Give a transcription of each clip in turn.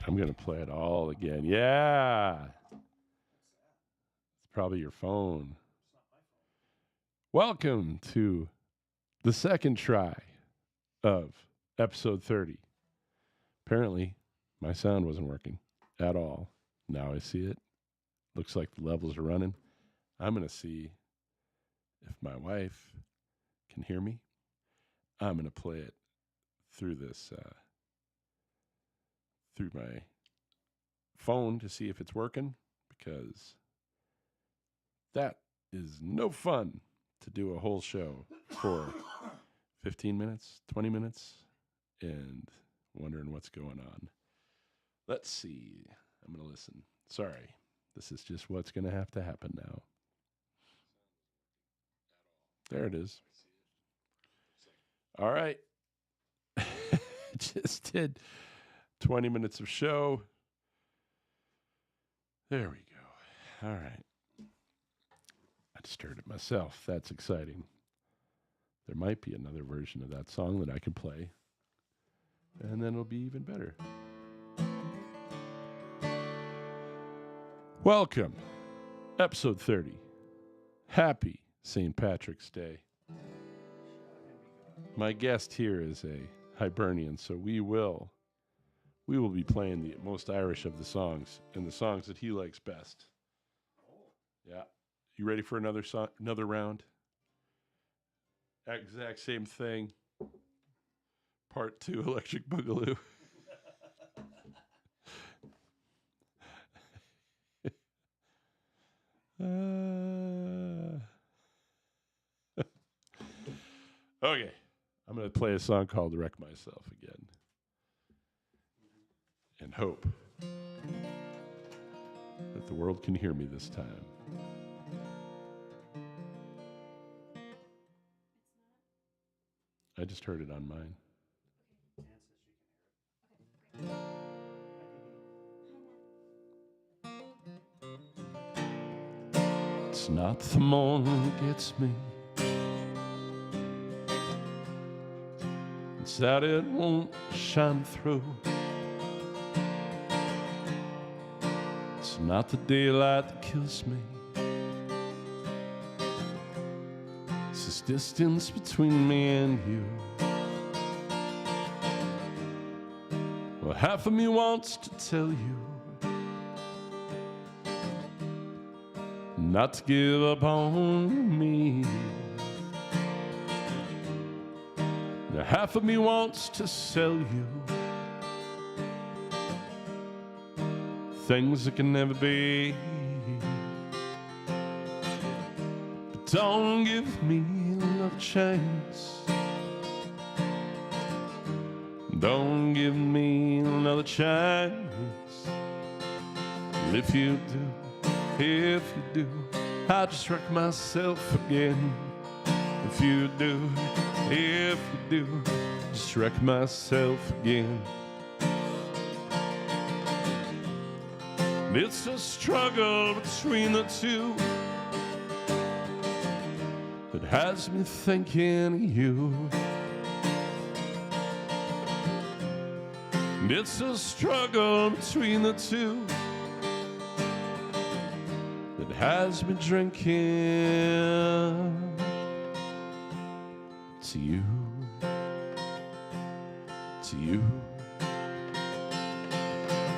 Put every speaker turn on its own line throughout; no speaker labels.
I'm going to play it all again. Yeah. It's probably your phone. Welcome to the second try of episode 30. Apparently, my sound wasn't working at all. Now I see it. Looks like the levels are running. I'm going to see if my wife can hear me. I'm going to play it through this, through my phone to see if it's working, because that is no fun to do a whole show for 15 minutes, 20 minutes, and wondering what's going on. Let's see. I'm going to listen. Sorry. This is just what's going to have to happen now. There it is. All right. Just did 20 minutes of show. There we go. All right. I just heard it myself. That's exciting. There might be another version of that song that I can play, and then it'll be even better. Welcome. Episode 30. Happy St. Patrick's Day. My guest here is a Hibernian, so we will be playing the most Irish of the songs and the songs that he likes best. Yeah. You ready for another song, another round? Exact same thing. Part 2, Electric Boogaloo. Okay. I'm going to play a song called Wreck Myself again. And hope that the world can hear me this time. I just heard it on mine. It's not the morning that gets me. It's that it won't shine through. It's not the daylight that kills me. It's this distance between me and you. Well, half of me wants to tell you not to give up on me. Now half of me wants to sell you things that can never be. But don't give me another chance. Don't give me another chance. And if you do, I'll just wreck myself again. If you do, just wreck myself again. It's a struggle between the two that has me thinking of you. It's a struggle between the two that has me drinking to you, to you,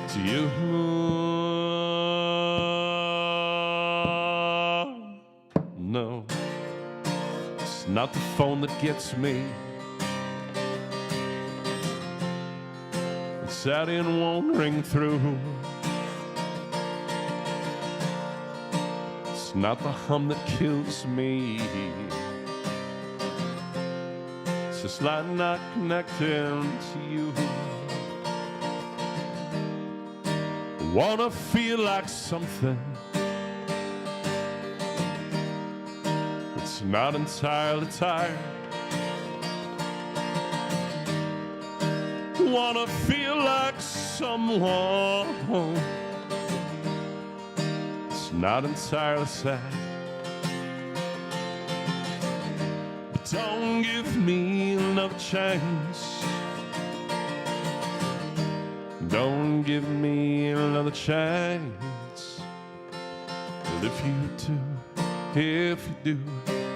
to you. No, it's not the phone that gets me. It's that it won't ring through. It's not the hum that kills me. It's just like not connecting to you. Wanna feel like something that's not entirely tired. Wanna feel like someone that's not entirely sad. But don't give me another chance. Don't give me another chance. And if you do,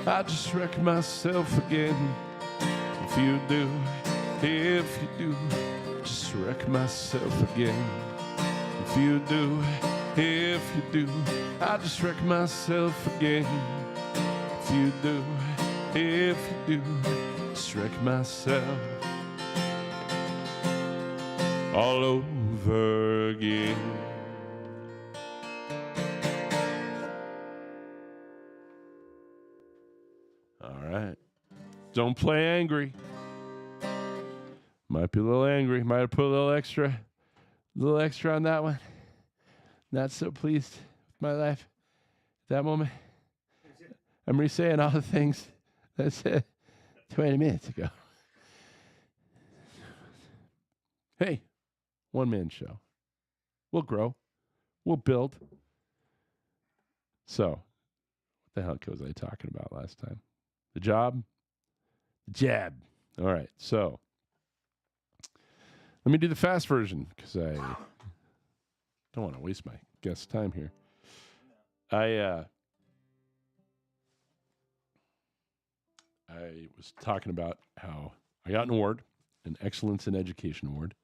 I just wreck myself again. If you do, just wreck myself again. If you do, I just wreck myself again. If you do, just wreck myself all over again. All right. Don't play angry. Might be a little angry. Might have put a little extra on that one. Not so pleased with my life at that moment. I'm re-saying all the things I said 20 minutes ago. Hey, one-man show. We'll grow. We'll build. So, what the hell was I talking about last time? The job? The jab. All right, so let me do the fast version because I don't want to waste my guest's time here. I was talking about how I got an award, an Excellence in Education Award,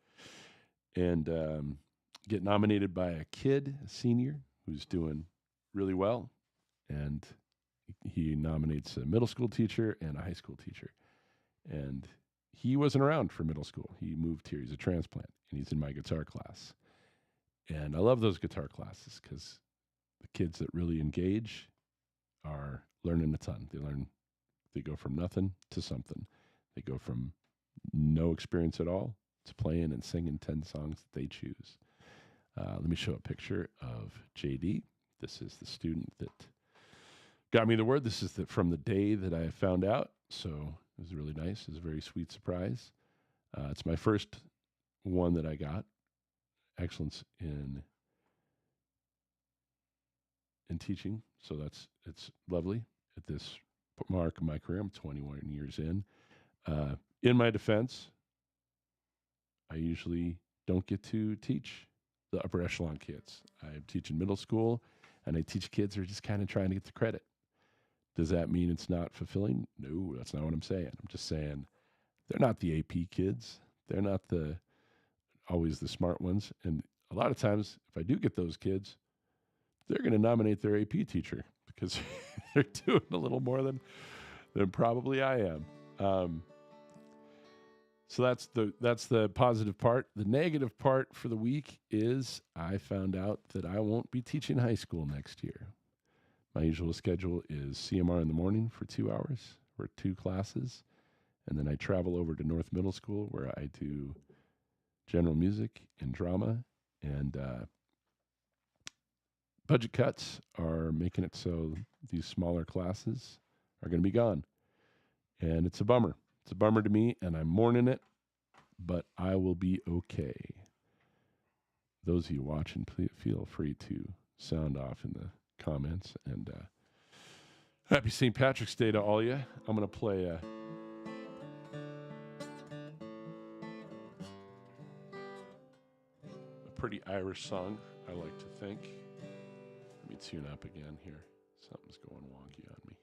and get nominated by a kid, a senior, who's doing really well. And he nominates a middle school teacher and a high school teacher. And he wasn't around for middle school. He moved here. He's a transplant, and he's in my guitar class. And I love those guitar classes because the kids that really engage are learning a ton. They go from nothing to something. They go from no experience at all to playing and singing 10 songs that they choose. Let me show a picture of JD. This is the student that got me the word. This is from the day that I found out. So it was really nice. It was a very sweet surprise. It's my first one that I got. Excellence in teaching. So it's lovely at this mark of my career. I'm 21 years in. In my defense, I usually don't get to teach the upper echelon kids. I teach in middle school, and I teach kids who are just kind of trying to get the credit. Does that mean it's not fulfilling? No, that's not what I'm saying. I'm just saying they're not the AP kids. They're not always the smart ones. And a lot of times, if I do get those kids, they're going to nominate their AP teacher because they're doing a little more than probably I am. So that's the positive part. The negative part for the week is I found out that I won't be teaching high school next year. My usual schedule is CMR in the morning for 2 hours or 2 classes. And then I travel over to North Middle School where I do general music and drama. And budget cuts are making it so these smaller classes are going to be gone. And it's a bummer. It's a bummer to me, and I'm mourning it, but I will be okay. Those of you watching, please feel free to sound off in the comments. And happy St. Patrick's Day to all you. I'm going to play a pretty Irish song, I like to think. Let me tune up again here. Something's going wonky on me.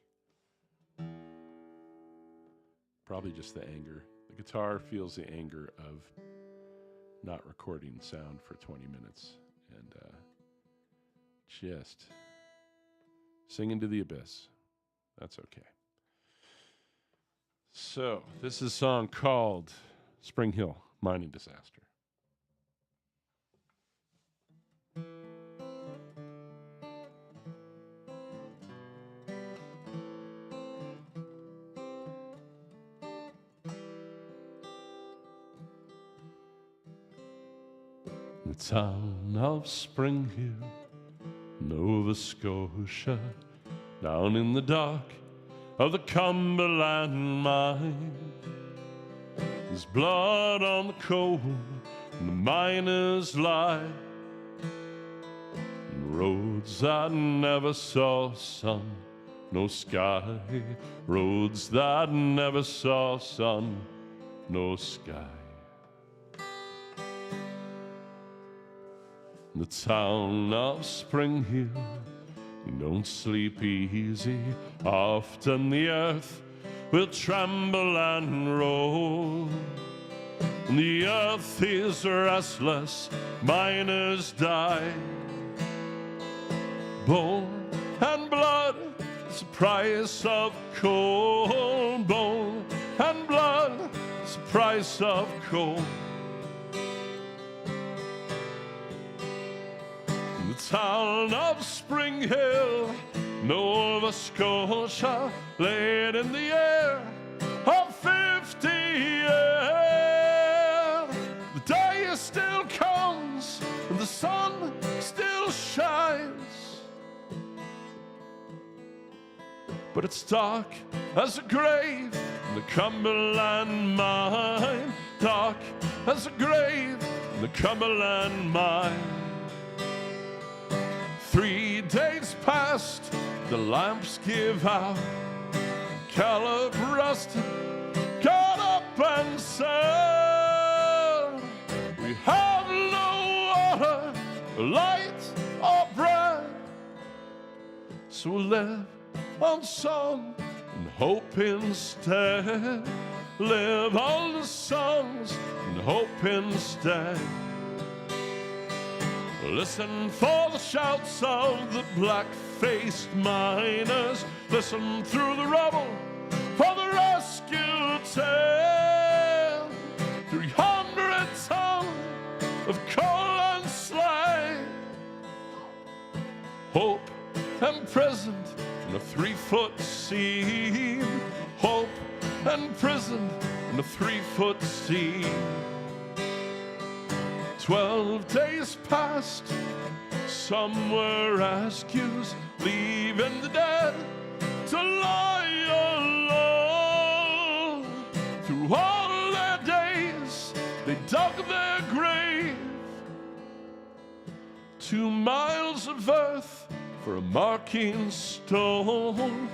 Probably just the anger. The guitar feels the anger of not recording sound for 20 minutes and just singing to the abyss. That's okay. So, this is a song called Spring Hill Mining Disaster. The town of Spring Hill, Nova Scotia, down in the dark of the Cumberland mine. There's blood on the coal and the miner's lie, and roads that never saw sun, no sky. Roads that never saw sun, no sky. the town of Spring Hill. Don't sleep easy, often the earth will tremble and roll. The earth is restless, miners die. Bone and blood is the price of coal. Bone and blood is the price of coal. The town of Spring Hill, Nova Scotia, laid in the air of 50 years. The day still comes and the sun still shines, but it's dark as a grave in the Cumberland mine. Dark as a grave in the Cumberland mine. 3 days passed, the lamps give out. Caleb Rustin got up and said, we have no water, light, or bread, so we'll live on song and hope instead. Live on the songs and hope instead. Listen for the shouts of the black-faced miners. Listen through the rubble for the rescue tale. 300 tons of coal and slag, hope imprisoned in a 3-foot seam. Hope imprisoned in a 3-foot seam. 12 days passed, some were rescues, leaving the dead to lie alone. Through all their days, they dug their grave. 2 miles of earth for a marking stone.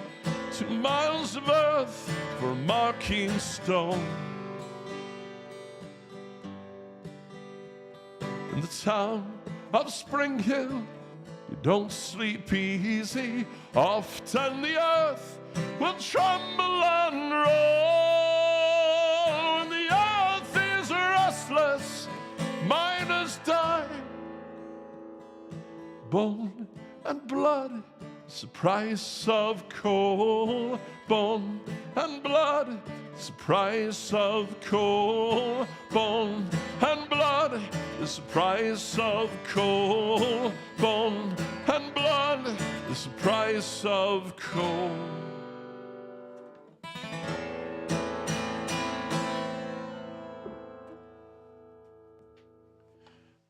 2 miles of earth for a marking stone. In the town of Spring Hill, you don't sleep easy. Often the earth will tremble and roll. And the earth is restless, miners die. Bone and blood is the price of coal. Bone and blood is the price of coal. Bone and blood is the price of coal. Bone and blood is the price of coal.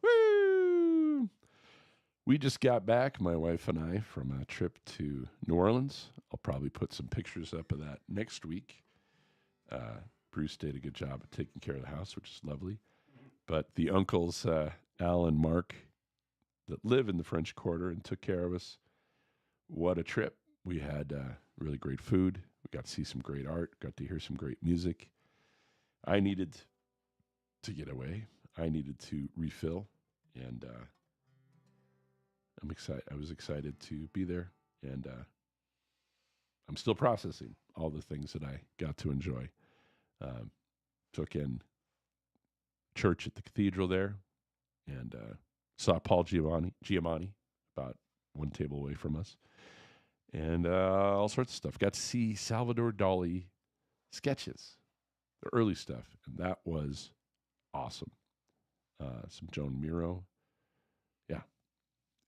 Woo! We just got back, my wife and I, from a trip to New Orleans. I'll probably put some pictures up of that next week. Bruce did a good job of taking care of the house, which is lovely. But the uncles, Al and Mark, that live in the French Quarter and took care of us. What a trip. We had really great food. We got to see some great art, got to hear some great music. I needed to get away. I needed to refill, and I'm excited. I was excited to be there, and I'm still processing all the things that I got to enjoy. Took in church at the cathedral there, and saw Paul Giamatti about 1 table away from us, and all sorts of stuff. Got to see Salvador Dali sketches, the early stuff, and that was awesome. Some Joan Miro. Yeah,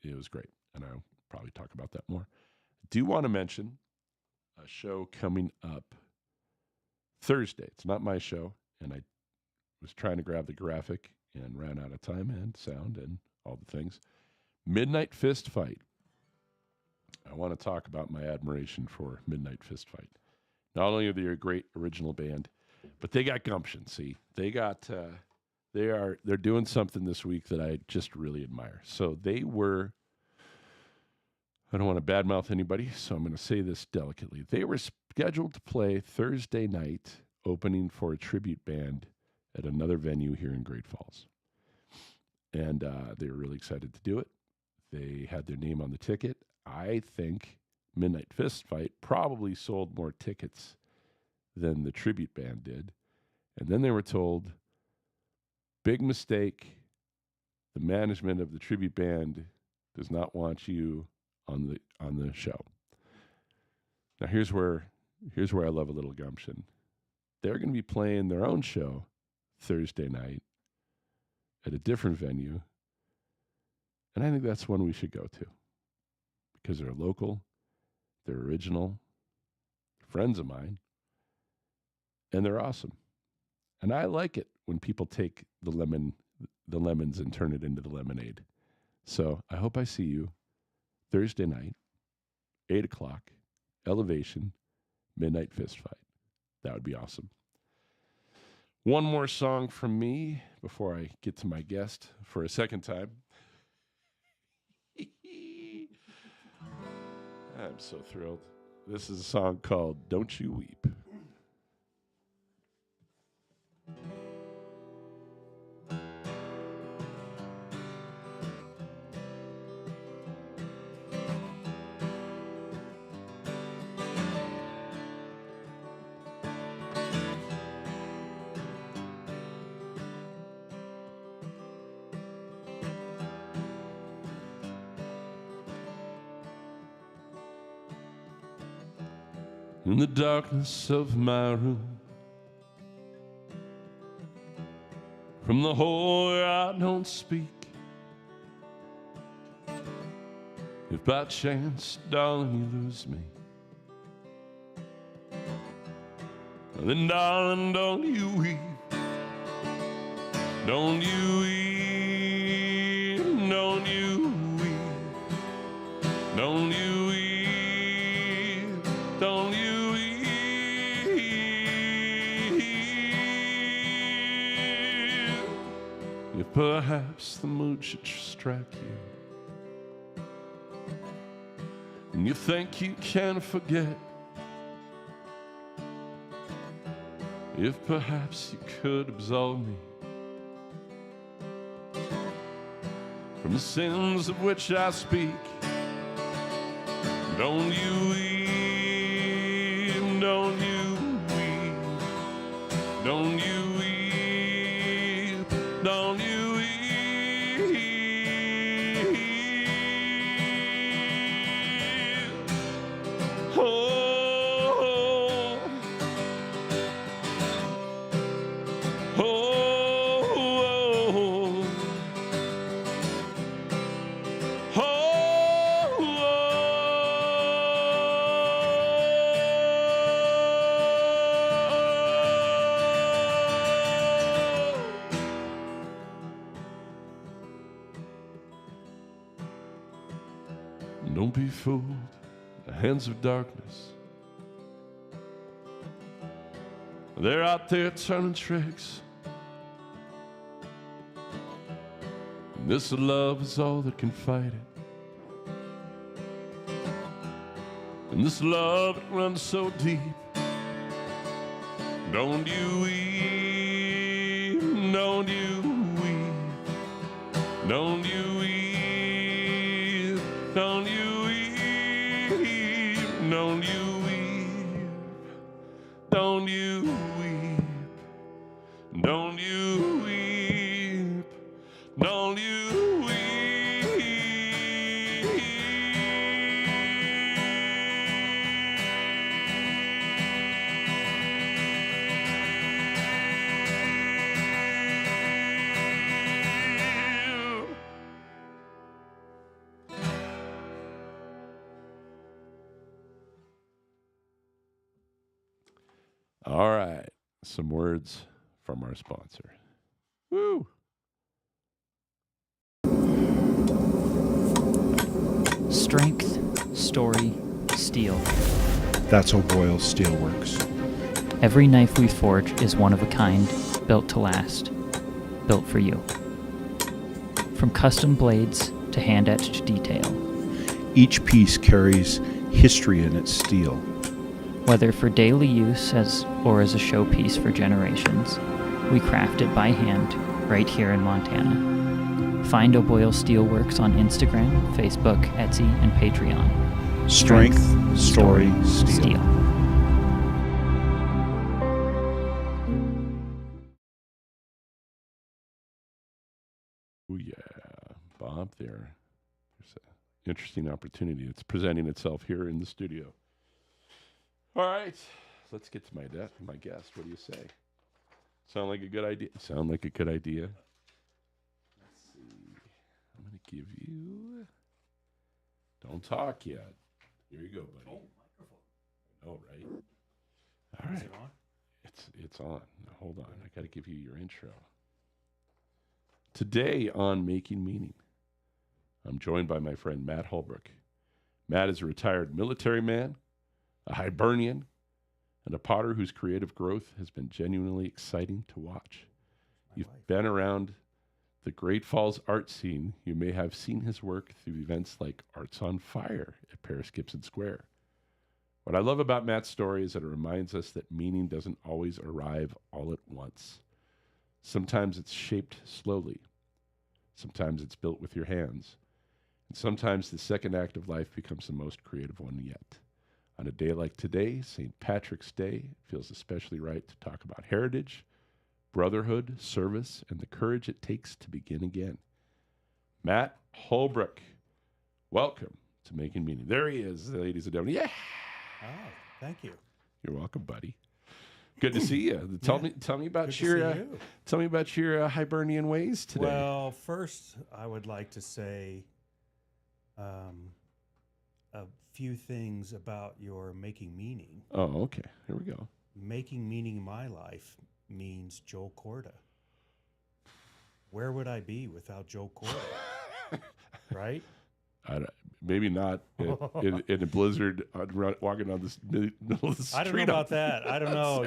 it was great, and I'll probably talk about that more. I do want to mention a show coming up Thursday. It's not my show, and I was trying to grab the graphic and ran out of time and sound and all the things. Midnight Fist Fight. I want to talk about my admiration for Midnight Fist Fight. Not only are they a great original band, but they got gumption. See, they're doing something this week that I just really admire. So they were, I don't want to badmouth anybody, so I'm going to say this delicately. They were scheduled to play Thursday night, opening for a tribute band at another venue here in Great Falls. And they were really excited to do it. They had their name on the ticket. I think Midnight Fist Fight probably sold more tickets than the tribute band did. And then they were told, big mistake. The management of the tribute band does not want you on the show. Now here's where I love a little gumption. They're going to be playing their own show Thursday night at a different venue. And I think that's one we should go to because they're local, they're original, friends of mine, and they're awesome. And I like it when people take the lemons and turn it into the lemonade. So I hope I see you Thursday night, 8 o'clock, Elevation, Midnight Fist Fight. That would be awesome. One more song from me before I get to my guest for a second time. I'm so thrilled. This is a song called Don't You Weep. In the darkness of my room, from the hole where I don't speak, if by chance, darling, you lose me, then darling, don't you weep, don't you weep, don't you weep, don't you weep, don't you. If perhaps the mood should strike you and you think you can forget, if perhaps you could absolve me from the sins of which I speak, don't you weep, don't you weep, don't you weep, don't you. Don't be fooled, the hands of darkness, they're out there turning tricks. And this love is all that can fight it. And this love, it runs so deep. Don't you weep, don't you weep, don't you weep, don't you. Don't you weep, don't you weep, don't you weep, don't you weep. All right, some words from our sponsor. Woo!
Strength, story, steel.
That's O'Boyle Steelworks.
Every knife we forge is one of a kind, built to last, built for you. From custom blades to hand-etched detail.
Each piece carries history in its steel.
Whether for daily use or as a showpiece for generations, we craft it by hand right here in Montana. Find O'Boyle Steelworks on Instagram, Facebook, Etsy, and Patreon.
Strength, story, steel.
Oh, yeah. Bob there. There's an interesting opportunity. It's presenting itself here in the studio. All right. Let's get to my guest. What do you say? Sound like a good idea? Sound like a good idea? Let's see. I'm going to give you... Don't talk yet. Here you go, buddy.
Oh, microphone.
Oh, right. All right.
Is it on?
It's on. Now, hold on. I got to give you your intro. Today on Making Meaning, I'm joined by my friend Matt Holbrook. Matt is a retired military man, a Hibernian, and a potter whose creative growth has been genuinely exciting to watch. You've been around the Great Falls art scene. You may have seen his work through events like Arts on Fire at Paris Gibson Square. What I love about Matt's story is that it reminds us that meaning doesn't always arrive all at once. Sometimes it's shaped slowly. Sometimes it's built with your hands. And sometimes the second act of life becomes the most creative one yet. On a day like today, St. Patrick's Day, it feels especially right to talk about heritage, brotherhood, service, and the courage it takes to begin again. Matt Holbrook, welcome to Making Meaning. There he is, ladies and gentlemen. Yeah.
Oh, thank you.
You're welcome, buddy. Good to see you. Tell me about
Good to
your
see you.
tell me about your Hibernian ways today.
Well, first, I would like to say a few things about your making meaning.
Oh, okay. Here we go.
Making meaning in my life means Joel Corda. Where would I be without Joel Corda? Right?
Maybe not in a blizzard walking on the middle of the street.
I don't know about that. I don't know.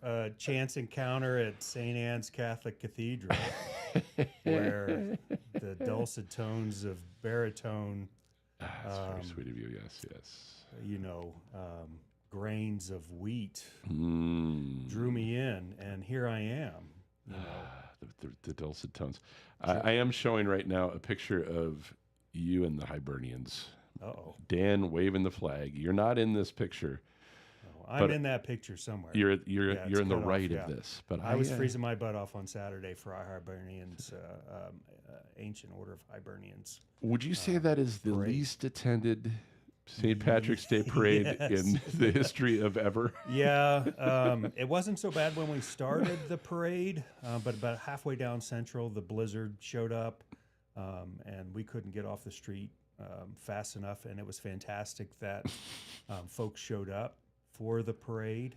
Saturday. Chance encounter at St. Anne's Catholic Cathedral where the dulcet tones of baritone.
That's very sweet of you. Yes.
Grains of wheat drew me in, and here I am.
The dulcet tones. I am showing right now a picture of you and the Hibernians.
Uh-oh.
Dan waving the flag. You're not in this picture.
I'm in that picture somewhere.
You're in the right of this. But
I was freezing my butt off on Saturday for our Hibernians, ancient order of Hibernians.
Would you say that is the least attended St. Patrick's Day parade in the history of ever?
Yeah, it wasn't so bad when we started the parade, but about halfway down Central, the blizzard showed up, and we couldn't get off the street fast enough, and it was fantastic that folks showed up for the parade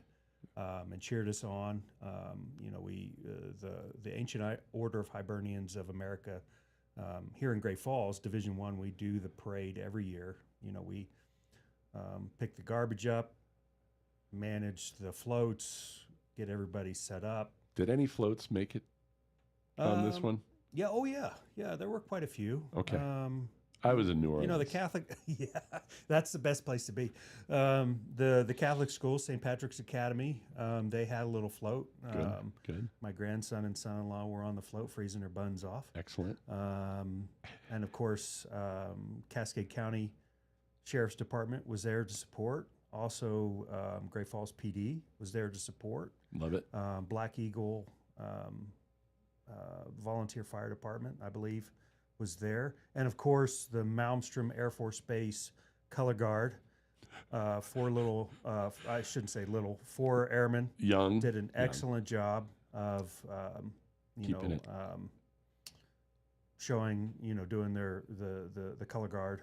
and cheered us on. The Ancient Order of Hibernians of America here in Great Falls, Division I, we do the parade every year. We pick the garbage up, manage the floats, get everybody set up.
Did any floats make it on this one?
Yeah. Oh, yeah. Yeah, there were quite a few.
Okay. I was in New Orleans.
The Catholic, that's the best place to be. The Catholic school, St. Patrick's Academy, they had a little float.
Good.
My grandson and son-in-law were on the float, freezing their buns off.
Excellent.
And of course, Cascade County Sheriff's Department was there to support. Also, Great Falls PD was there to support.
Love it.
Black Eagle Volunteer Fire Department, I believe, was there. And of course, the Malmstrom Air Force Base Color Guard, four airmen.
Young.
Did an excellent job of, showing, doing the Color Guard.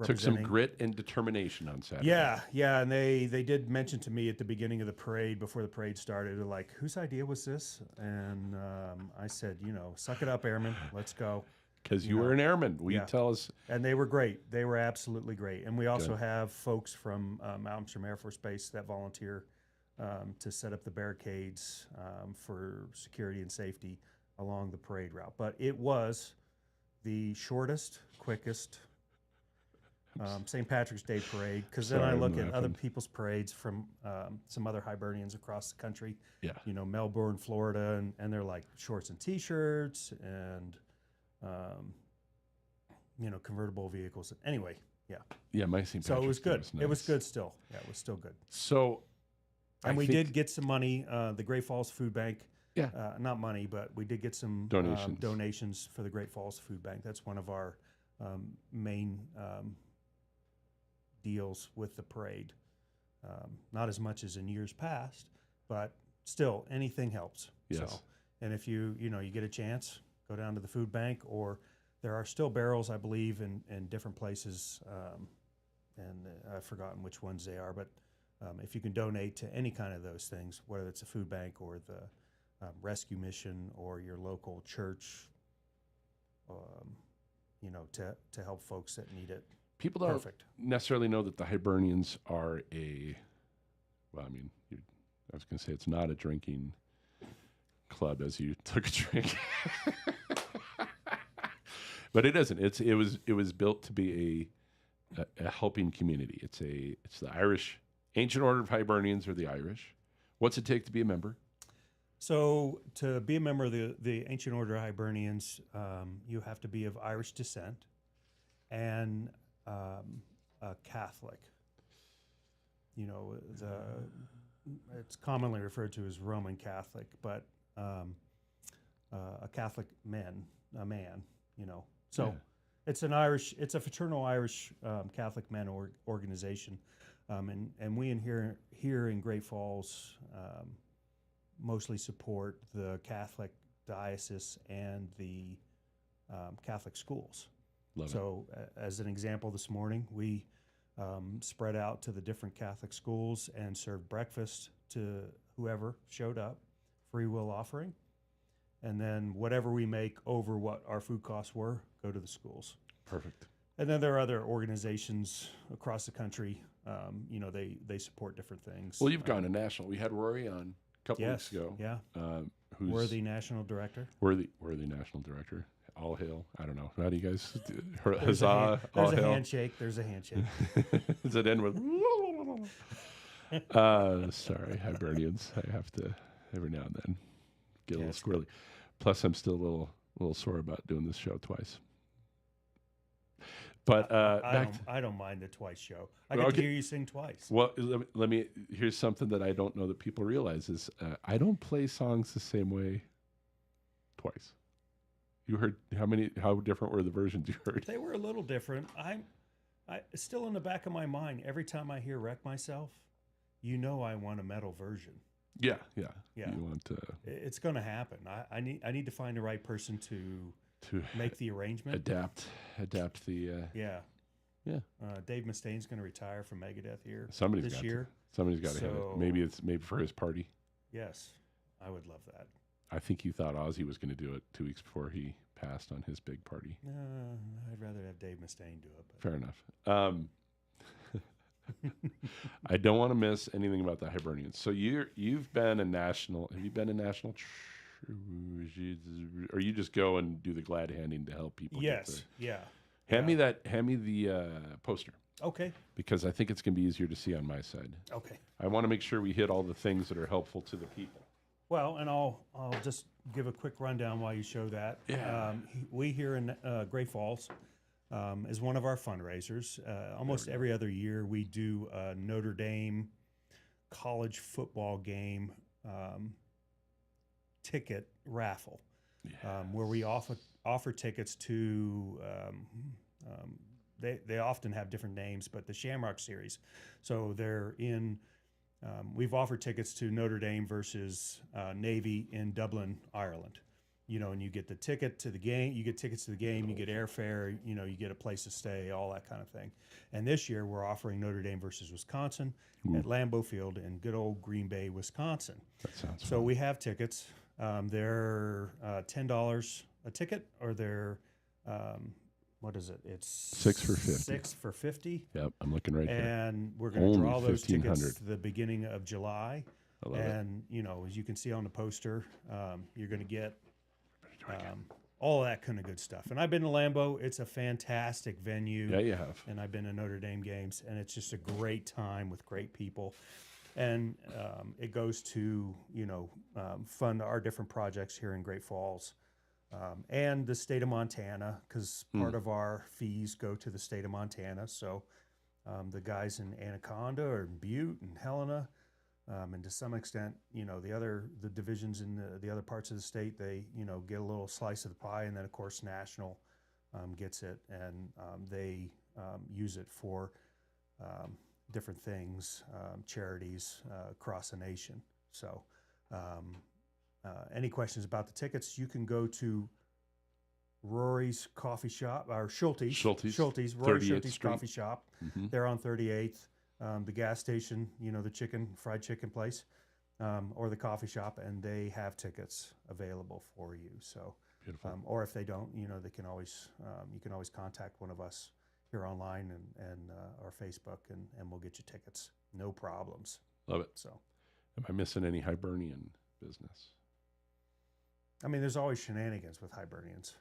Took some grit and determination on Saturday.
Yeah, and they did mention to me at the beginning of the parade, before the parade started, they're like, whose idea was this? And I said, suck it up, airmen, let's go.
Because you were an airman. Will you tell us?
And they were great. They were absolutely great. And we also have folks from Malmstrom Air Force Base that volunteer to set up the barricades for security and safety along the parade route. But it was the shortest, quickest St. Patrick's Day parade, because then I look at other people's parades from some other Hibernians across the country.
Yeah.
Melbourne, Florida, and they're like shorts and T-shirts and convertible vehicles. Anyway, yeah.
Yeah, my St.
So it was good.
Patrick's Day
It was
nice.
good still. Yeah, it was still good.
So,
And
I
we
think-
did get some money. The Great Falls Food Bank.
Yeah.
Not money, but we did get some
Donations.
for the Great Falls Food Bank. That's one of our main deals with the parade. Not as much as in years past, but still, anything helps.
Yes.
So, and if you get a chance, go down to the food bank, or there are still barrels, I believe, in different places, and I've forgotten which ones they are. But if you can donate to any kind of those things, whether it's a food bank or the rescue mission or your local church, to help folks that need it.
People don't
Perfect.
necessarily know that the Hibernians are I was going to say it's not a drinking club as you took a drink. But it isn't. It was built to be a helping community. It's the Irish Ancient Order of Hibernians, or the Irish. What's it take to be a member?
So to be a member of the Ancient Order of Hibernians, you have to be of Irish descent and a Catholic. It's commonly referred to as Roman Catholic, but a Catholic man. So
Yeah.
it's a fraternal Irish Catholic men organization, and we here in Great Falls mostly support the Catholic diocese and the Catholic schools.
Love it.
So, as an example, this morning we spread out to the different Catholic schools and served breakfast to whoever showed up, free will offering, and then whatever we make over what our food costs were go to the schools.
Perfect.
And then there are other organizations across the country. They support different things.
Well, you've gone to national. We had Rory on a couple weeks ago.
Yeah,
Who's
worthy national director.
worthy national director. All hail. I don't know. How do you guys do?
There's
Huzzah.
a
All hail.
handshake. There's a handshake.
Does it end with? Sorry, Hibernians. I have to every now and then get a little
Yes.
squirrely. Plus, I'm still a little sore about doing this show twice. But
I don't mind the twice show. I get
Okay.
to hear you sing twice.
well, let me. Here's something that I don't know that people realize is I don't play songs the same way twice. You heard how different were the versions you heard?
They were a little different. I still in the back of my mind, every time I hear "Wreck Myself," I want a metal version.
Yeah.
Yeah.
You want
It's going to happen. I need to find the right person to
to
make the arrangement.
adapt the.
Yeah.
Yeah.
Dave Mustaine's going to retire from Megadeth here
Somebody's
this
got
year.
Somebody's got to hit it.
So-
Maybe for his party.
Yes, I would love that.
I think he thought Ozzy was going to do it 2 weeks before he passed on his big party.
I'd rather have Dave Mustaine do it. But.
Fair enough. I don't want to miss anything about the Hibernians. So you've been a national. Have you been a national? Or you just go and do the glad handing to help people?
Yes. Yeah.
Hand me the poster,
Okay.
because I think it's going to be easier to see on my side.
Okay.
I want to make sure we hit all the things that are helpful to the people.
Well, and I'll just give a quick rundown while you show that.
Yeah.
We here in Great Falls is one of our fundraisers. Almost every other year, we do a Notre Dame college football game ticket raffle, where we offer tickets to. They often have different names, but the Shamrock Series. So they're in. We've offered tickets to Notre Dame versus Navy in Dublin, Ireland. And you get the ticket to the game, you get tickets to the game, you get airfare, you get a place to stay, all that kind of thing. And this year we're offering Notre Dame versus Wisconsin at Lambeau Field in good old Green Bay, Wisconsin.
That sounds
So we have tickets. They're $10 a ticket, or they're what is it? It's
6 for 50.
6 for 50.
Yep, I'm looking right here.
And we're going to
Only
draw those tickets
1,500.
the beginning of July.
I love it.
And, as you can see on the poster, you're going to get all that kind of good stuff. And I've been to Lambeau. It's a fantastic venue.
Yeah, you have.
And I've been to Notre Dame games, and it's just a great time with great people. And it goes to, fund our different projects here in Great Falls. and the state of Montana, because part of our fees go to the state of Montana. So the guys in Anaconda or in Butte and Helena, and to some extent, the divisions in the other parts of the state, they get a little slice of the pie, and then of course national gets it, and they use it for different things, charities across the nation. So any questions about the tickets, you can go to Rory's Coffee Shop, or Schulte's, Rory
38th
Schulte's
Street.
Coffee Shop. They're on 38th. The gas station, the fried chicken place, or the coffee shop, and they have tickets available for you. So,
Beautiful.
or if they don't, they can always, you can always contact one of us here online and our Facebook, and we'll get you tickets. No problems.
Love it.
So,
am I missing any Hibernian business?
I mean, there's always shenanigans with Hibernians.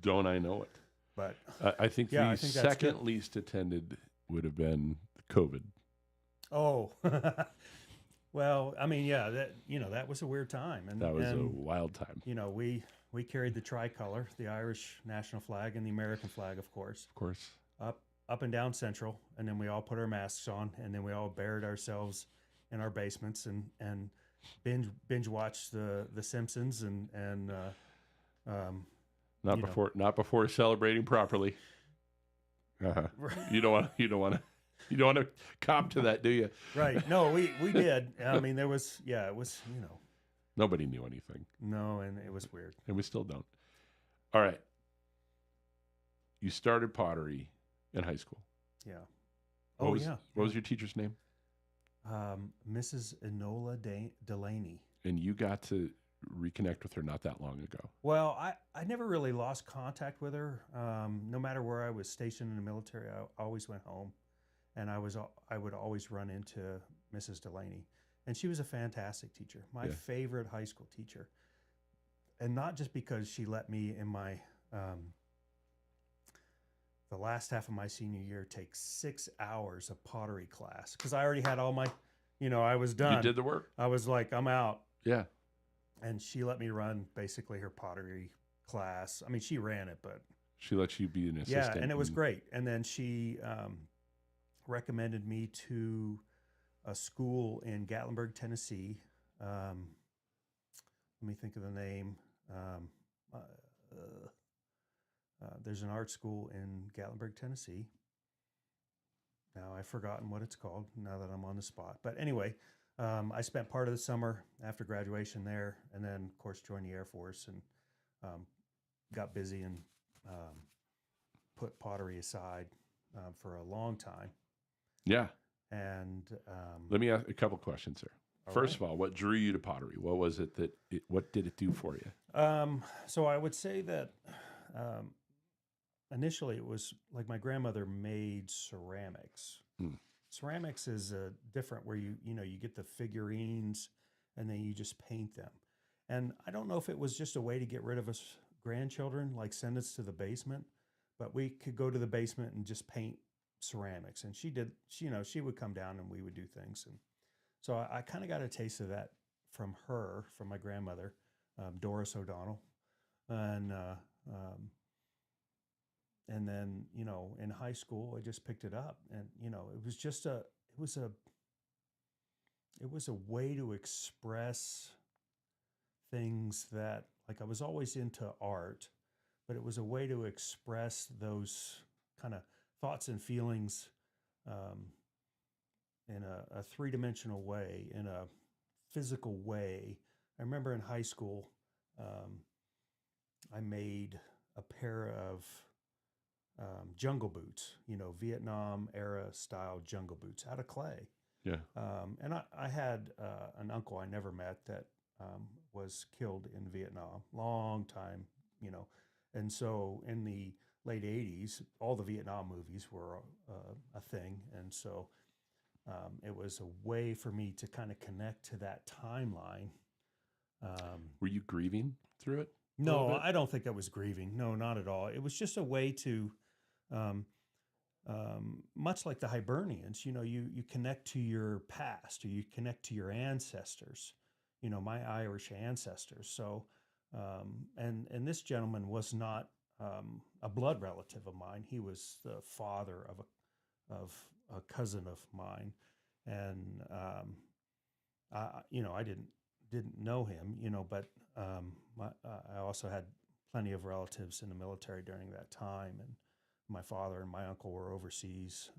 Don't I know it?
But
I think
yeah,
the
I think that's
second
good.
least attended would have been COVID.
Oh, well, I mean, yeah, that was a weird time, and
That was a wild time.
We carried the tricolor, the Irish national flag, and the American flag, of course,
Of course.
up and down Central, and then we all put our masks on, and then we all buried ourselves in our basements and binge watched the Simpsons and
Not before celebrating properly. You don't want to cop to that, do you?
Right. No, we did. I mean, it was
Nobody knew anything,
no, and it was weird.
and we still don't. All right. You started pottery in high school.
Yeah.
What was your teacher's name?
Mrs. Enola Delaney.
And you got to reconnect with her not that long ago.
Well, I never really lost contact with her. No matter where I was stationed in the military, I always went home, and I would always run into Mrs. Delaney, and she was a fantastic teacher, my favorite high school teacher, and not just because she let me in my the last half of my senior year take 6 hours of pottery class, because I already had all my, I was done.
You did the work.
I was like, I'm out.
Yeah.
And she let me run basically her pottery class. I mean, she ran it, but
She let you be an assistant.
yeah, and it was great. And then she recommended me to a school in Gatlinburg, Tennessee. Let me think of the name. There's an art school in Gatlinburg, Tennessee. Now I've forgotten what it's called now that I'm on the spot. But anyway, I spent part of the summer after graduation there, and then of course joined the Air Force and got busy and put pottery aside for a long time.
Yeah.
And
Let me ask a couple questions here. First
right.
of all, what drew you to pottery? What was it what did it do for you?
So I would say that initially it was like my grandmother made ceramics. Ceramics is different, where you get the figurines and then you just paint them. And I don't know if it was just a way to get rid of us grandchildren, like send us to the basement, but we could go to the basement and just paint ceramics. And she would come down and we would do things. And so I kind of got a taste of that from my grandmother, Doris O'Donnell. And then, in high school, I just picked it up, and, it was a way to express things that, like, I was always into art, but it was a way to express those kind of thoughts and feelings in a three-dimensional way, in a physical way. I remember in high school, I made a pair of jungle boots, Vietnam era style jungle boots out of clay.
Yeah.
And I had an uncle I never met that was killed in Vietnam, long time, And so in the late 80s, all the Vietnam movies were a thing. And so it was a way for me to kind of connect to that timeline.
Were you grieving through it?
No, I don't think I was grieving. No, not at all. It was just a way to, much like the Hibernians, you connect to your past, or you connect to your ancestors, my Irish ancestors. So And this gentleman was not a blood relative of mine. He was the father of a cousin of mine, and I didn't know him, but I also had plenty of relatives in the military during that time, and my father and my uncle were overseas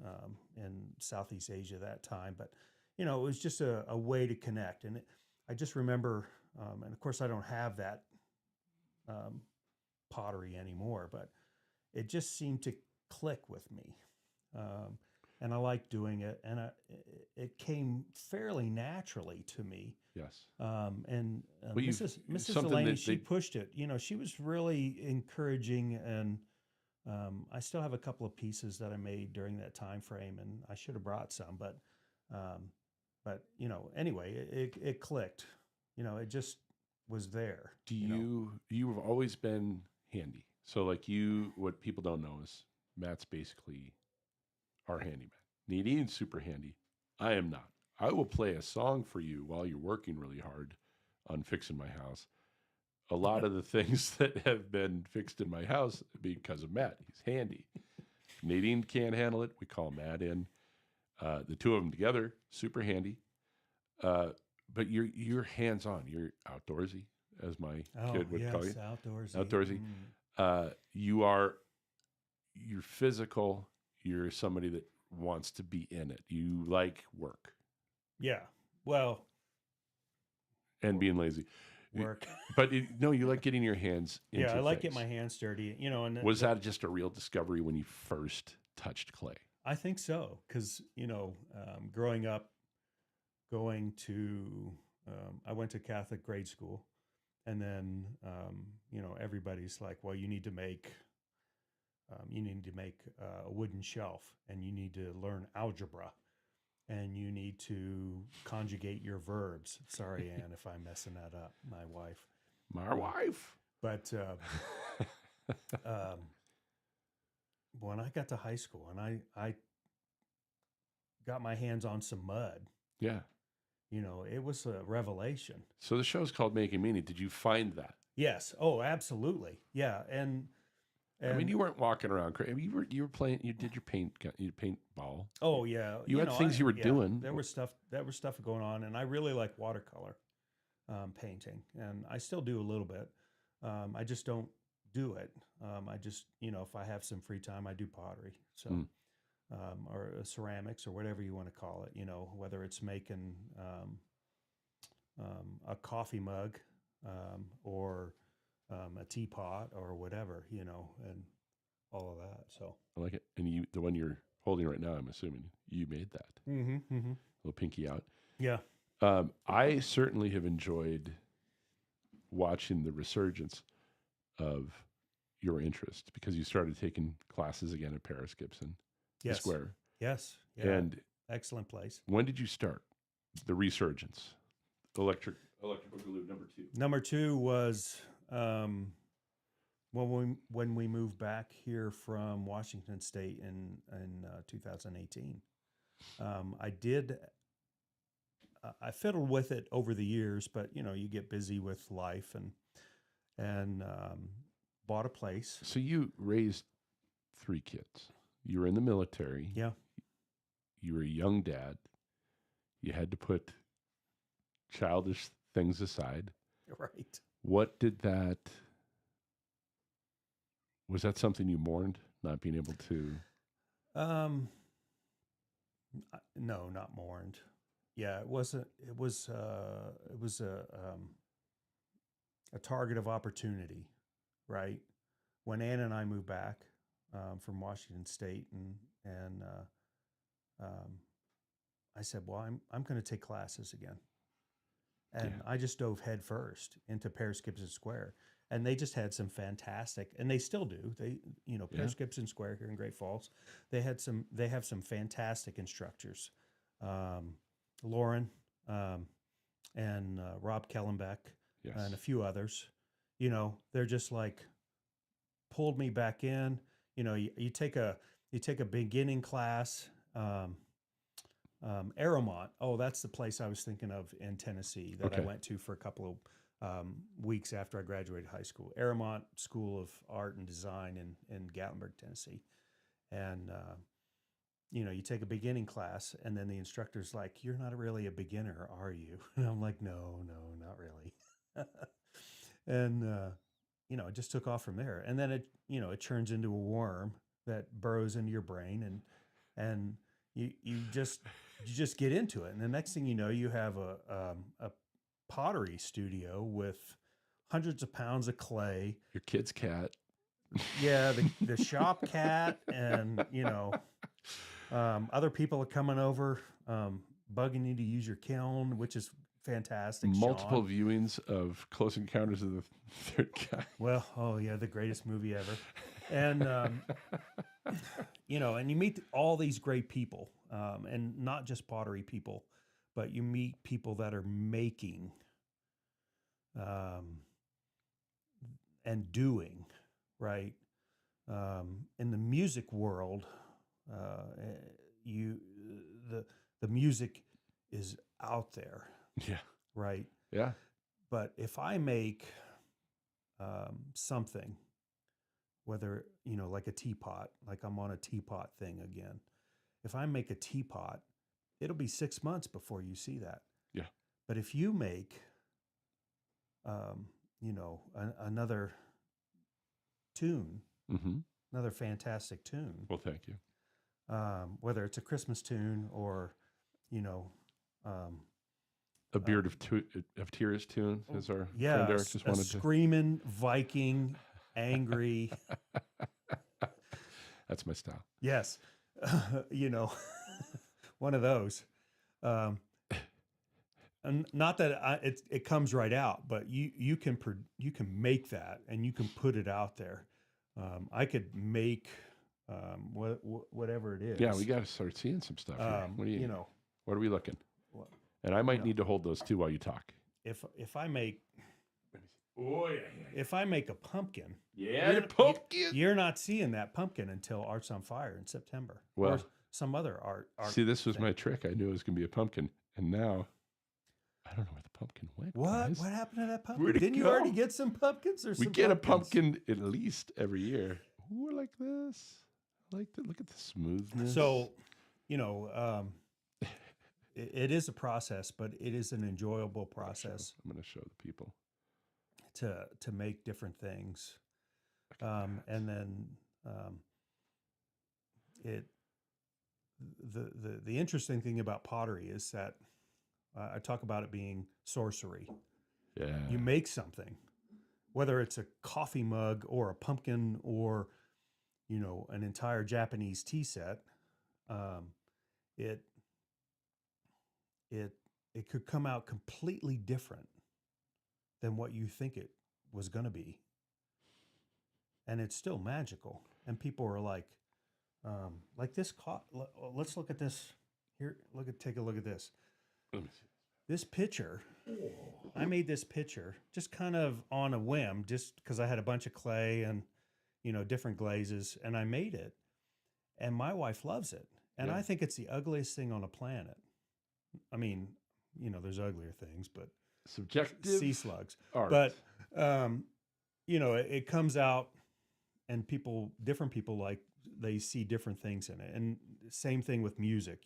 in Southeast Asia that time. But it was just a way to connect, and I just remember, and of course I don't have that pottery anymore, but it just seemed to click with me. And I liked doing it, and it came fairly naturally to me.
Yes.
And
Well,
Mrs.
something
Delaney,
that
she
they-
pushed it. She was really encouraging, and I still have a couple of pieces that I made during that time frame, and I should have brought some, but anyway, it clicked. It just was there.
You have always been handy. So like what people don't know is Matt's basically our handyman. Nadine's super handy. I am not. I will play a song for you while you're working really hard on fixing my house. A lot of the things that have been fixed in my house because of Matt. He's handy. Nadine can't handle it. We call Matt in. The two of them together, super handy. But you're hands on. You're outdoorsy, as my kid would call you.
Outdoorsy.
Outdoorsy. You're physical. You're somebody that wants to be in it. You like work.
Yeah. Well,
and being lazy.
Work.
But you like getting your hands into
I like
things.
getting my hands dirty. And
Was that just a real discovery when you first touched clay?
I think so, because growing up, I went to Catholic grade school, and then everybody's like, well, you need to make a wooden shelf, and you need to learn algebra, and you need to conjugate your verbs. Sorry, Ann, if I'm messing that up. My wife. But when I got to high school and I got my hands on some mud,
yeah,
it was a revelation.
So the show's called Making Meaning. Did you find that?
Yes. Oh, absolutely. Yeah. And
I mean, you weren't walking around crazy. You were playing. You did your paintball.
Oh yeah.
You had things you were doing.
There was stuff going on, and I really like watercolor painting, and I still do a little bit. I just don't do it. I just if I have some free time, I do pottery. So. Or ceramics or whatever you want to call it, whether it's making a coffee mug or a teapot or whatever, and all of that. So
I like it. And the one you're holding right now, I'm assuming you made that.
Mm-hmm.
Little pinky out.
Yeah.
I certainly have enjoyed watching the resurgence of your interest because you started taking classes again at Paris Gibson.
Yes.
Square.
Yes. Yeah.
And
excellent place.
When did you start the resurgence? Electrical glue number 2.
Number 2 was when we moved back here from Washington State in 2018. I fiddled with it over the years, but you get busy with life and bought a place.
So you raised 3 kids. You were in the military.
Yeah.
You were a young dad. You had to put childish things aside.
Right.
What did that... Was that something you mourned, not being able to...
No, not mourned. Yeah, it was a target of opportunity, right? When Ann and I moved back from Washington State, and I said, well, I'm going to take classes again, and I just dove head first into Paris Gibson Square, and they just had some fantastic, and they still do. Paris Gibson Square here in Great Falls, they have some fantastic instructors, Lauren and Rob Kellenbeck, and a few others. They're just like pulled me back in. You take a beginning class. Aramont. Oh, that's the place I was thinking of in Tennessee that I went to for a couple weeks after I graduated high school, Aramont School of Art and Design in Gatlinburg, Tennessee. And, you take a beginning class, and then the instructor's like, "You're not really a beginner, are you?" And I'm like, no, not really. And, it just took off from there. And then it turns into a worm that burrows into your brain, and you just get into it. And the next thing you know, you have a pottery studio with hundreds of pounds of clay.
Your kid's cat.
Yeah, the shop cat, and other people are coming over, bugging you to use your kiln, which is fantastic.
Multiple
Sean.
viewings of Close Encounters of the Third Kind.
Well, oh yeah, the greatest movie ever. And and you meet all these great people, and not just pottery people, but you meet people that are making and doing, right? In the music world, the music is out there,
Yeah.
right?
Yeah.
But if I make something, whether, like a teapot, like I'm on a teapot thing again, if I make a teapot, it'll be 6 months before you see that.
Yeah.
But if you make, another tune,
Mm-hmm.
another fantastic tune,
Well, thank you.
whether it's a Christmas tune or,
A Beard of Tears tune, as our
yeah,
friend Eric just
a
wanted to.
screaming Viking, angry,
That's my style.
yes, one of those. And not that it comes right out, but you can make that, and you can put it out there. I could make whatever it is.
Yeah, we got to start seeing some stuff here. What are we looking?
What-
And I might need to hold those too while you talk.
if I make
Oh yeah.
if I make a pumpkin,
Yeah, the pumpkin.
you're not seeing that pumpkin until Arts on Fire in September,
Well,
or some other art.
See, this was
thing.
my trick. I knew it was going to be a pumpkin, and now I don't know where the pumpkin went.
What?
guys.
What happened to that pumpkin?
Where'd it
Didn't you
go?
already get some pumpkins? Or
We
some
get a
pumpkins?
pumpkin at least every year. Ooh, I like this. I like that. Look at the smoothness.
So, it is a process, but it is an enjoyable process
I'm going to show the people.
to make different things, and then the interesting thing about pottery is that I talk about it being sorcery.
Yeah.
You make something, whether it's a coffee mug or a pumpkin or an entire Japanese tea set. It could come out completely different than what you think it was going to be, and it's still magical. And people are like this. Let's look at this here. Take a look at this.
Let me see.
This picture, I made this picture just kind of on a whim, just because I had a bunch of clay and, different glazes, and I made it. And my wife loves it. And
Yeah.
I think it's the ugliest thing on the planet. I mean, there's uglier things, but
Subjective
sea slugs.
art.
But, it comes out, and different people, they see different things in it. And same thing with music,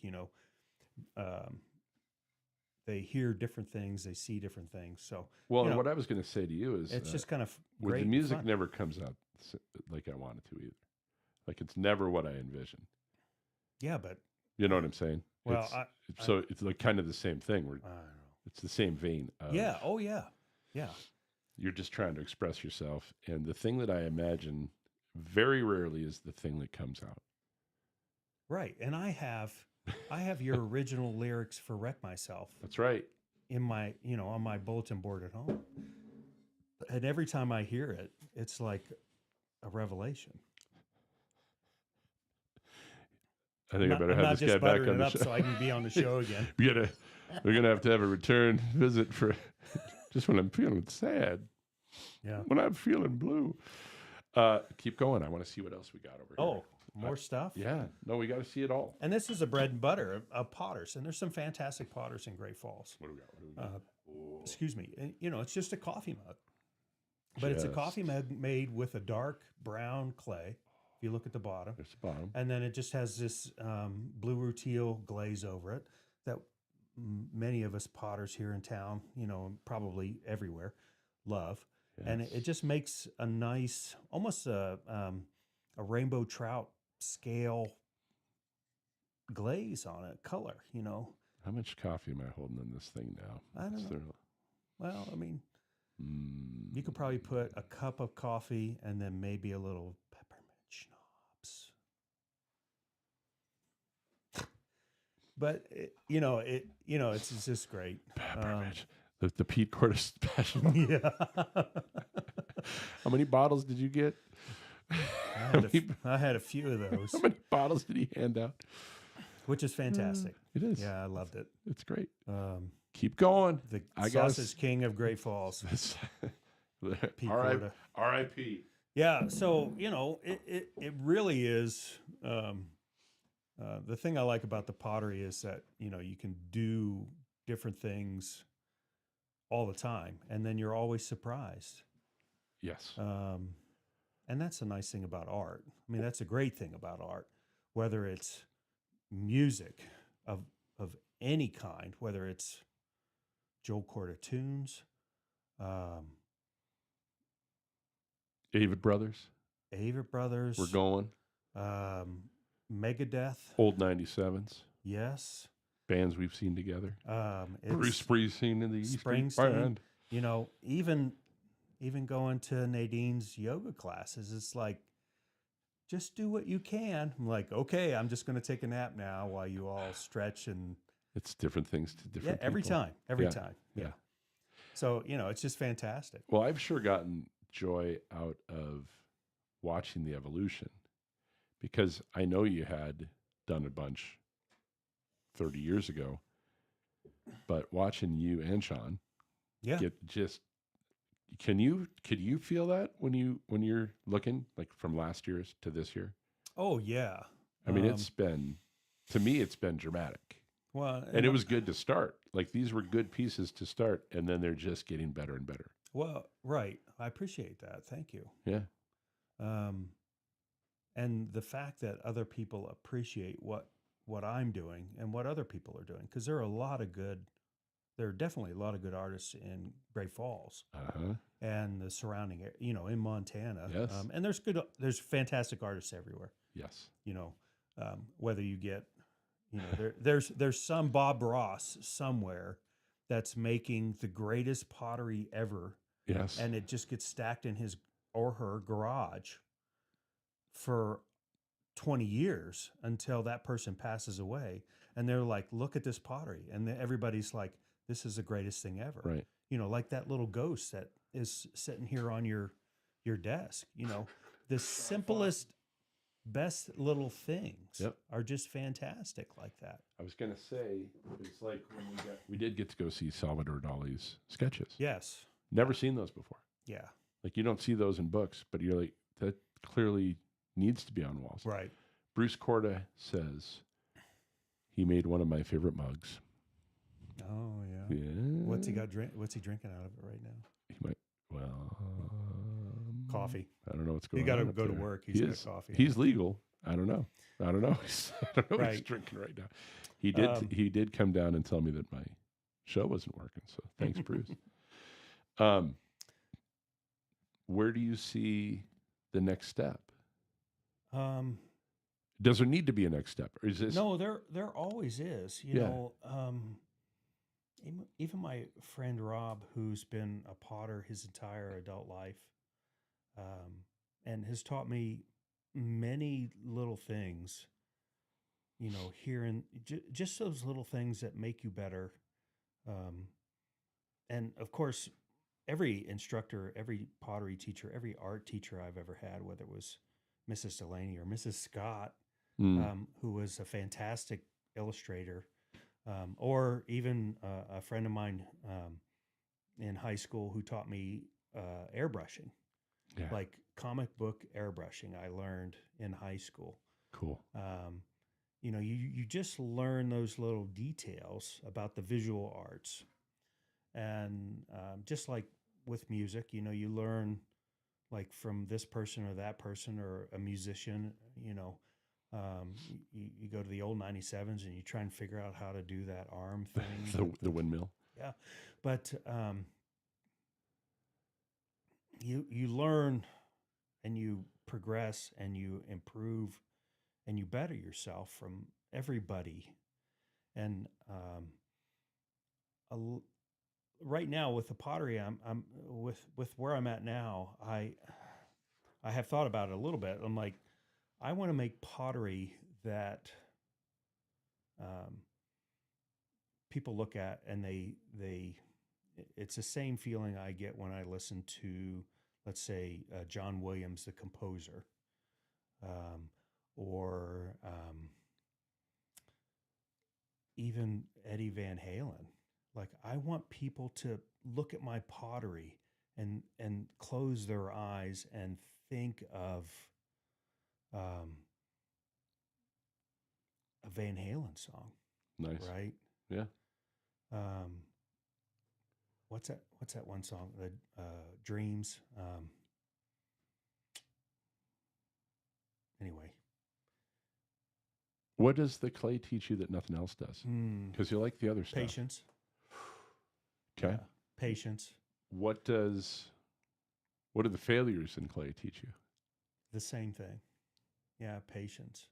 they hear different things, they see different things. So,
well, and what I was going to say to you is,
it's just kind of
with
great
the
and
music
fun.
never comes out like I want it to either. Like it's never what I envision.
Yeah, but
You know what I'm saying?
Well,
It's like kind of the same thing. Where
I don't know.
it's the same vein. Of,
Yeah. Oh, yeah. Yeah.
You're just trying to express yourself, and the thing that I imagine very rarely is the thing that comes out.
Right. And I have your original lyrics for Wreck Myself
That's right.
in my, on my bulletin board at home. And every time I hear it, it's like a revelation.
I think I better
I'm
have
not
this
just
guy back
buttering
on
it
the
up
show.
so I can be on the show again.
We're gonna have to have a return visit for just when I'm feeling sad.
Yeah.
When I'm feeling blue. Keep going. I want to see what else we got over here.
Oh, more stuff?
Yeah. No, we got to see it all.
And this is a bread and butter of potters. And there's some fantastic potters in Great Falls.
What do we got?
excuse me, it's just a coffee mug. But it's a coffee mug made with a dark brown clay. If you look at the bottom,
There's the bottom.
and then it just has this blue rutile glaze over it that many of us potters here in town, probably everywhere, love.
Yes.
And it just makes a nice, almost a rainbow trout scale glaze on it, color.
How much coffee am I holding in this thing now?
I don't know. Well, I mean, you could probably put a cup of coffee and then maybe a little peppermint schnapps. But it's just great.
Peppermint. The Pete Cordes special.
Yeah.
How many bottles did you get?
I had a few of those.
How many bottles did he hand out?
Which is fantastic.
It is.
Yeah, I loved it.
It's great. Keep going.
The sausage king of Great Falls. Pete Cordes.
R.I.P.
Yeah, so it really is. The thing I like about the pottery is that you can do different things all the time, and then you're always surprised.
Yes.
And that's a nice thing about art. I mean, that's a great thing about art, whether it's music of any kind, whether it's Joel Cordes tunes,
Avett Brothers.
We're
going.
Megadeth.
Old 97s.
Yes.
Bands we've seen together.
It's
Bruce Springsteen in the East
Springsteen. Even going to Nadine's yoga classes, it's like, just do what you can. I'm like, okay, I'm just going to take a nap now while you all stretch and.
It's different things to different
every
people.
every time.
Yeah.
So, it's just fantastic.
Well, I've sure gotten joy out of watching the evolution, because I know you had done a bunch 30 years ago, but watching you and Sean get just, could you feel that when you're looking like from last year's to this year?
Oh yeah.
I mean, to me, it's been dramatic.
Well,
and it was good to start. Like, these were good pieces to start, and then they're just getting better and better.
Well, right. I appreciate that. Thank you.
Yeah.
And the fact that other people appreciate what I'm doing and what other people are doing, because there are definitely a lot of good artists in Great Falls and the surrounding, in Montana.
Yes.
And there's fantastic artists everywhere.
Yes.
Whether you get, there's some Bob Ross somewhere that's making the greatest pottery ever.
Yes.
And it just gets stacked in his or her garage for 20 years until that person passes away. And they're like, look at this pottery. And then everybody's like, this is the greatest thing ever.
Right.
Like that little ghost that is sitting here on your desk. The simplest, best little things are just fantastic like that.
I was going to say, it's like when we did get to go see Salvador Dali's sketches.
Yes.
Never seen those before.
Yeah.
Like, you don't see those in books, but you're like, that clearly needs to be on walls.
Right.
Bruce Cordes says he made one of my favorite mugs.
Oh yeah.
Yeah.
What's he drinking out of it right now?
He might. Well,
coffee.
I don't know what's going on.
He got to
up
go to
there.
work. He's got coffee.
He's legal. I don't know. I don't know what he's drinking right now. He did come down and tell me that my show wasn't working. So thanks, Bruce. Where do you see the next step? Does there need to be a next step, or is this?
No, there always is. You know, even my friend Rob, who's been a potter his entire adult life, and has taught me many little things. Here and just those little things that make you better. And of course, every instructor, every pottery teacher, every art teacher I've ever had, whether it was Mrs. Delaney or Mrs. Scott, who was a fantastic illustrator, or even a friend of mine in high school who taught me airbrushing, like comic book airbrushing. I learned in high school.
Cool.
You just learn those little details about the visual arts. And just like with music, you learn like from this person or that person or a musician, you go to the old 97s and you try and figure out how to do that arm thing.
The windmill.
Yeah. But you learn and you progress and you improve and you better yourself from everybody. And right now with the pottery, I'm with where I'm at now. I have thought about it a little bit. I'm like, I want to make pottery that people look at and it's the same feeling I get when I listen to, let's say, John Williams, the composer, or even Eddie Van Halen. Like, I want people to look at my pottery and close their eyes and think of a Van Halen song.
Nice.
Right?
Yeah.
What's that one song? The Dreams. Anyway.
What does the clay teach you that nothing else does? Because you like the other stuff.
Patience.
Okay.
Yeah, patience.
What do the failures in clay teach you?
The same thing. Yeah, patience.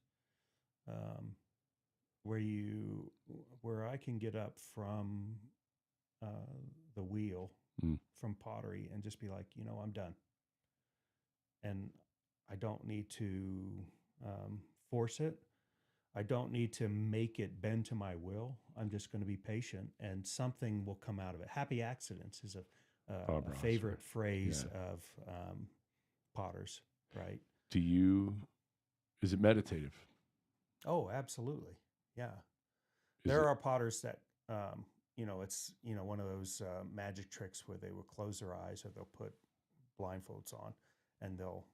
Where I can get up from the wheel from pottery and just be like, I'm done. And I don't need to force it. I don't need to make it bend to my will. I'm just going to be patient and something will come out of it. Happy accidents is a favorite phrase of potters, right?
Is it meditative?
Oh, absolutely. Yeah. There are potters that, it's, one of those magic tricks where they will close their eyes or they'll put blindfolds on and they'll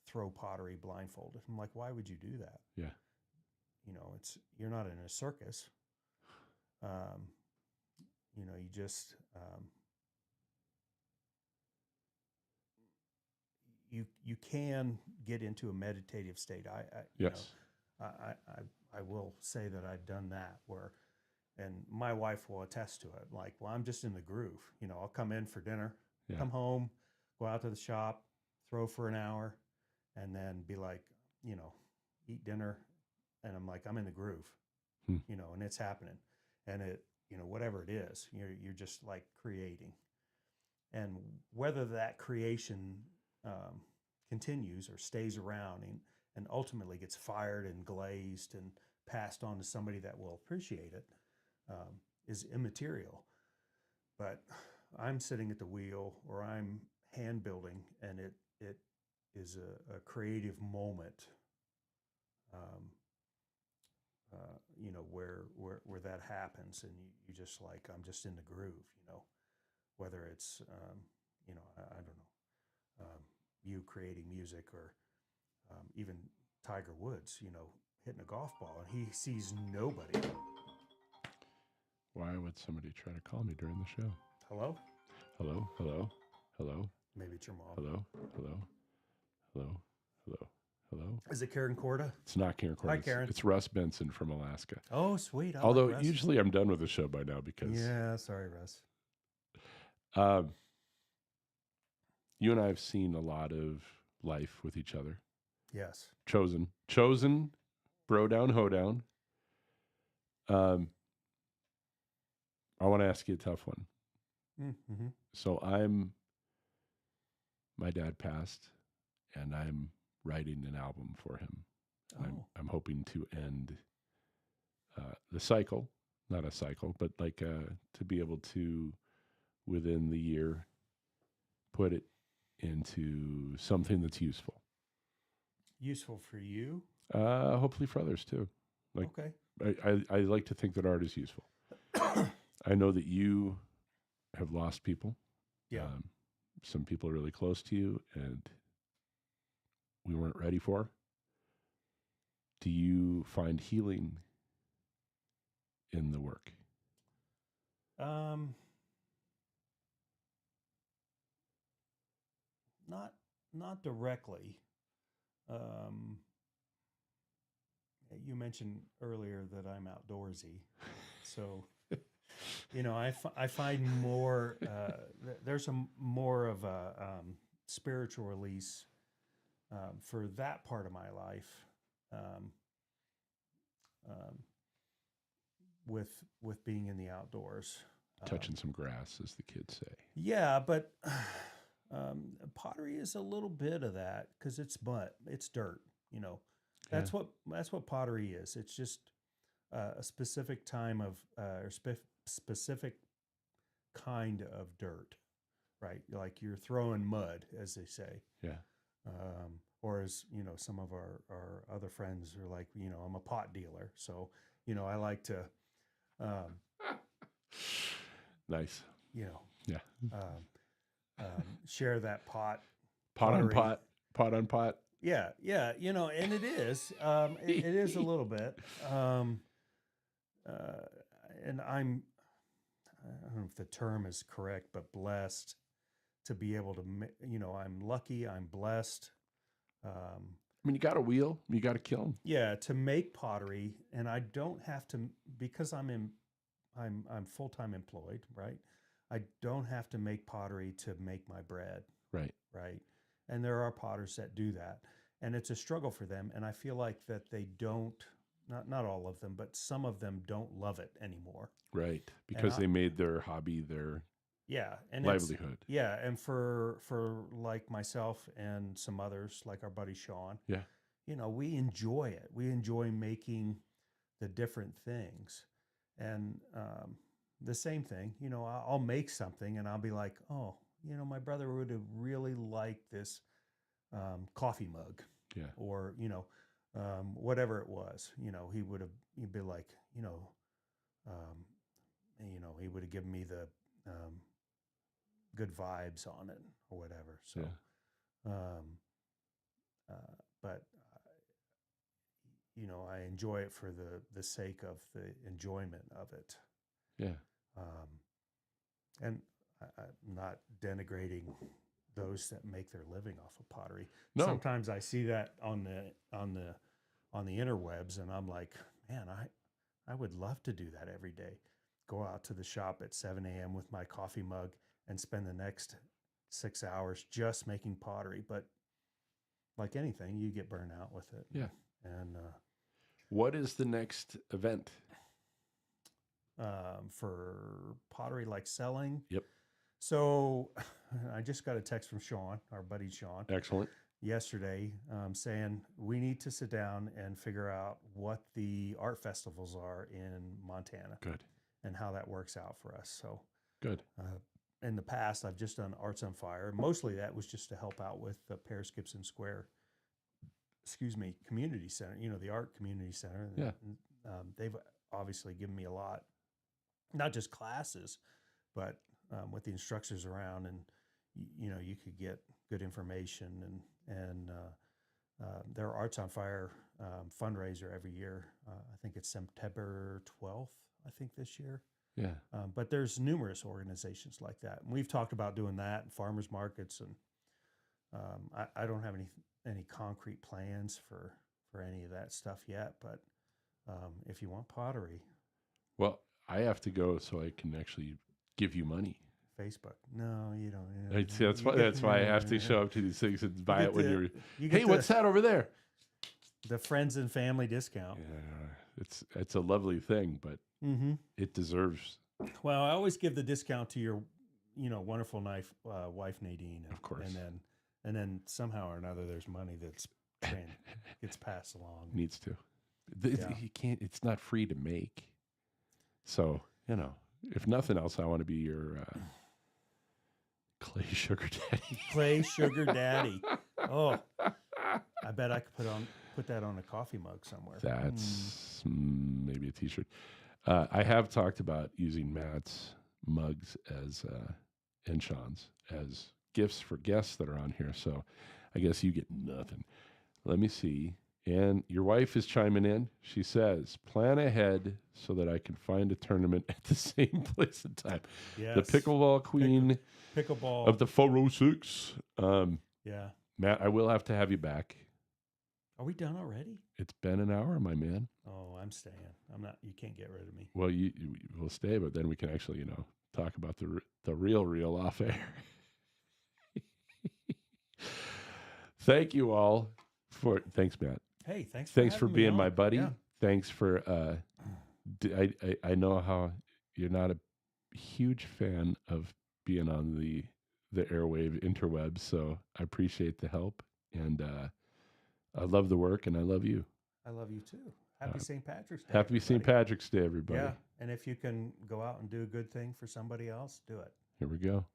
throw pottery blindfolded. I'm like, why would you do that?
Yeah.
You're not in a circus. You just, you can get into a meditative state. I will say that I've done that and my wife will attest to it. Like, well, I'm just in the groove. I'll come in for dinner, come home, go out to the shop, throw for an hour, and then be like, eat dinner. And I'm like, I'm in the groove, and it's happening. And whatever it is, you're just like creating. And whether that creation continues or stays around and ultimately gets fired and glazed and passed on to somebody that will appreciate it is immaterial. But I'm sitting at the wheel or I'm hand building, and it is a creative moment, where that happens, and you just like, I'm just in the groove, whether it's, I don't know, you creating music or even Tiger Woods, hitting a golf ball and he sees nobody.
Why would somebody try to call me during the show?
Hello?
Hello? Hello? Hello?
Maybe it's your mom.
Hello? Hello? Hello? Hello? Hello?
Is it Karen Corda?
It's not Karen Corda.
Hi, Karen.
It's Russ Benson from Alaska.
Oh, sweet.
Although
like Russ.
usually I'm done with the show by now because...
Yeah, sorry, Russ.
You and I have seen a lot of life with each other.
Yes.
Chosen, bro down, ho down. I want to ask you a tough one.
Mm-hmm.
So my dad passed, and I'm writing an album for him.
Oh.
I'm hoping to end the cycle, not a cycle, but like to be able to, within the year, put it into something that's useful.
Useful for you?
Hopefully for others too. Like,
okay.
I like to think that art is useful. I know that you have lost people.
Yeah.
Some people are really close to you and we weren't ready for. Do you find healing in the work?
not directly. You mentioned earlier that I'm outdoorsy, so I find more. There's more of a spiritual release for that part of my life, with being in the outdoors,
Touching some grass, as the kids say.
Yeah, but pottery is a little bit of that because it's mud, it's dirt. That's what pottery is. It's just a specific time of or specific kind of dirt, right? Like you're throwing mud, as they say.
Yeah.
Or as some of our other friends are like, I'm a pot dealer, so I like to.
Nice.
Yeah. Share that
pot
pottery.
on pot.
Yeah, and it is. It is a little bit. And I don't know if the term is correct, but blessed to be able to. I'm lucky. I'm blessed.
I mean, you got a wheel. You got a kiln.
Yeah, to make pottery, and I don't have to because I'm full-time employed, right? I don't have to make pottery to make my bread.
Right.
And there are potters that do that. And it's a struggle for them. And I feel like that they don't, not all of them, but some of them don't love it anymore.
Right. Because they made their hobby their livelihood.
Yeah. And for like myself and some others, like our buddy Sean, we enjoy it. We enjoy making the different things. And the same thing, I'll make something and I'll be like, oh, my brother would have really liked this coffee mug.
Yeah.
Or, whatever it was, he'd be like, he would have given me the good vibes on it or whatever. So, but I enjoy it for the sake of the enjoyment of it.
Yeah.
And I'm not denigrating those that make their living off of pottery.
No.
Sometimes I see that on the interwebs, and I'm like, man, I would love to do that every day. Go out to the shop at 7 a.m. with my coffee mug and spend the next 6 hours just making pottery. But like anything, you get burned out with it.
Yeah.
And
what is the next event?
For pottery, like selling?
Yep.
So I just got a text from Sean, our buddy Sean.
Excellent.
Yesterday, saying we need to sit down and figure out what the art festivals are in Montana.
Good.
And how that works out for us. So
good.
In the past, I've just done Arts on Fire. Mostly that was just to help out with the Paris Gibson Square, community center, the art community center.
Yeah.
They've obviously given me a lot, not just classes, but with the instructors around, and you could get good information, and their Arts on Fire fundraiser every year. I think it's September 12th, I think this year.
Yeah.
But there's numerous organizations like that. And we've talked about doing that, and farmers markets, and I don't have any concrete plans for any of that stuff yet, but if you want pottery.
Well, I have to go so I can actually give you money.
Facebook. No, you don't.
That's why I have to show up to these things and buy it when you're. Hey, what's that over there?
The friends and family discount.
Yeah, it's a lovely thing, but it deserves.
Well, I always give the discount to your, wonderful wife Nadine,
of course,
and then somehow or another there's money that's gets passed along.
Needs to. You can't. It's not free to make. So if nothing else, I want to be your clay sugar daddy.
Clay sugar daddy. Oh, I bet I could put that on a coffee mug somewhere.
That's maybe a T-shirt. I have talked about using Matt's mugs and Sean's as gifts for guests that are on here. So I guess you get nothing. Let me see. And your wife is chiming in. She says, plan ahead so that I can find a tournament at the same place and time.
Yes.
The pickleball queen
pickleball
of the 406.
Yeah.
Matt, I will have to have you back.
Are we done already?
It's been an hour, my man.
Oh, I'm staying. I'm not. You can't get rid of me.
Well, you will stay, but then we can actually, talk about the real off air. Thank you all thanks, Matt.
Hey, thanks for
Thanks for
having me
being
on.
my buddy.
Yeah.
Thanks for I know how you're not a huge fan of being on the airwave interwebs, so I appreciate the help, and I love the work, and I love you.
I love you too. Happy St. Patrick's Day.
Happy St.
everybody.
Patrick's Day, everybody.
Yeah. And if you can go out and do a good thing for somebody else, do it.
Here we go.